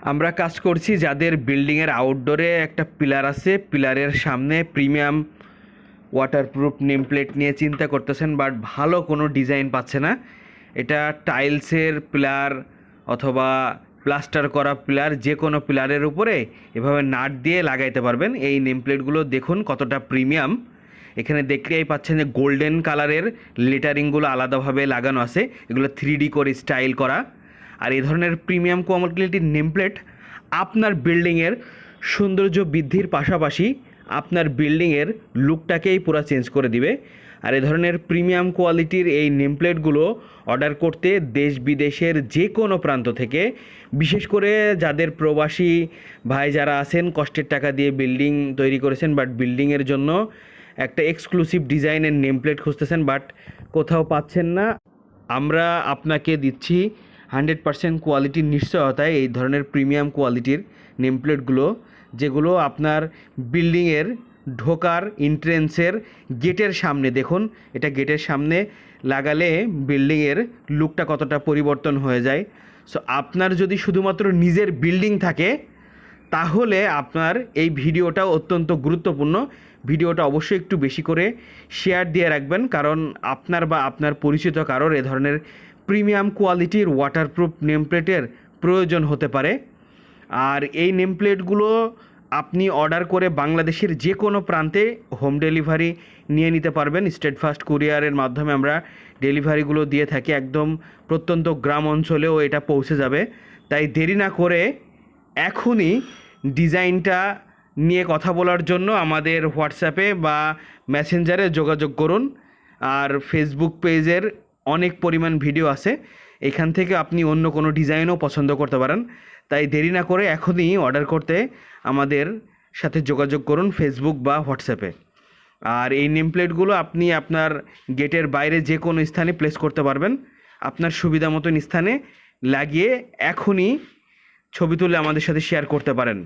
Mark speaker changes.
Speaker 1: আমরা কাজ করছি যাদের বিল্ডিংয়ের আউটডোরে একটা পিলার আছে, পিলারের সামনে প্রিমিয়াম ওয়াটারপ্রুফ নেম প্লেট নিয়ে চিন্তা করতেছেন, বাট ভালো কোনো ডিজাইন পাচ্ছে না। এটা টাইলসের পিলার অথবা প্লাস্টার করা পিলার, যে কোনো পিলারের উপরে এভাবে নাট দিয়ে লাগাইতে পারবেন। এই নেম প্লেটগুলো দেখুন কতটা প্রিমিয়াম। এখানে দেখলেই পাচ্ছেন যে গোল্ডেন কালারের লেটারিংগুলো আলাদাভাবে লাগানো আছে, এগুলো 3D করে স্টাইল করা। আর এই ধরনের প্রিমিয়াম কোয়ালিটির নেম প্লেট আপনার বিল্ডিংয়ের সৌন্দর্য বৃদ্ধির পাশাপাশি আপনার বিল্ডিংয়ের লুকটাকেই পুরো চেঞ্জ করে দিবে। আর এই ধরনের প্রিমিয়াম কোয়ালিটির এই নেম প্লেটগুলো অর্ডার করতে দেশ বিদেশের যে কোনো প্রান্ত থেকে, বিশেষ করে যাদের প্রবাসী ভাই যারা আছেন, কষ্টের টাকা দিয়ে বিল্ডিং তৈরি করেছেন বাট বিল্ডিংয়ের জন্য একটা এক্সক্লুসিভ ডিজাইনের নেম প্লেট খুঁজতেছেন বাট কোথাও পাচ্ছেন না, আমরা আপনাকে দিচ্ছি 100% কোয়ালিটির নিশ্চয়তায় এই ধরনের প্রিমিয়াম কোয়ালিটির নেম প্লেটগুলো, যেগুলো আপনার বিল্ডিংয়ের ঢোকার এন্ট্রেন্সের গেটের সামনে, দেখুন এটা গেটের সামনে লাগালে বিল্ডিংয়ের লুকটা কতটা পরিবর্তন হয়ে যায়। সো আপনার যদি শুধুমাত্র নিজের বিল্ডিং থাকে তাহলে আপনার এই ভিডিওটা অত্যন্ত গুরুত্বপূর্ণ। ভিডিওটা অবশ্যই একটু বেশি করে শেয়ার দিয়ে রাখবেন, কারণ আপনার বা আপনার পরিচিত কারোর এ ধরনের প্রিমিয়াম কোয়ালিটির ওয়াটারপ্রুফ নেম প্লেটের প্রয়োজন হতে পারে। আর এই নেম প্লেটগুলো আপনি অর্ডার করে বাংলাদেশের যে কোনো প্রান্তে হোম ডেলিভারি নিয়ে নিতে পারবেন। স্টেটফাস্ট কুরিয়ারের মাধ্যমে আমরা ডেলিভারিগুলো দিয়ে থাকি, একদম প্রত্যন্ত গ্রাম অঞ্চলেও এটা পৌঁছে যাবে। তাই দেরি না করে এখনই ডিজাইনটা নিয়ে কথা বলার জন্য আমাদের হোয়াটসঅ্যাপে বা মেসেঞ্জারে যোগাযোগ করুন। আর ফেসবুক পেজের অনেক পরিমাণ ভিডিও আছে, এখান থেকে আপনি অন্য কোনো ডিজাইনও পছন্দ করতে পারেন। তাই দেরি না করে এখনই অর্ডার করতে আমাদের সাথে যোগাযোগ করুন ফেসবুক বা হোয়াটসঅ্যাপে। আর এই নেম প্লেটগুলো আপনি আপনার গেটের বাইরে যে কোনো স্থানে প্লেস করতে পারবেন, আপনার সুবিধা মতন স্থানে লাগিয়ে এখনই ছবি তুলে আমাদের সাথে শেয়ার করতে পারেন।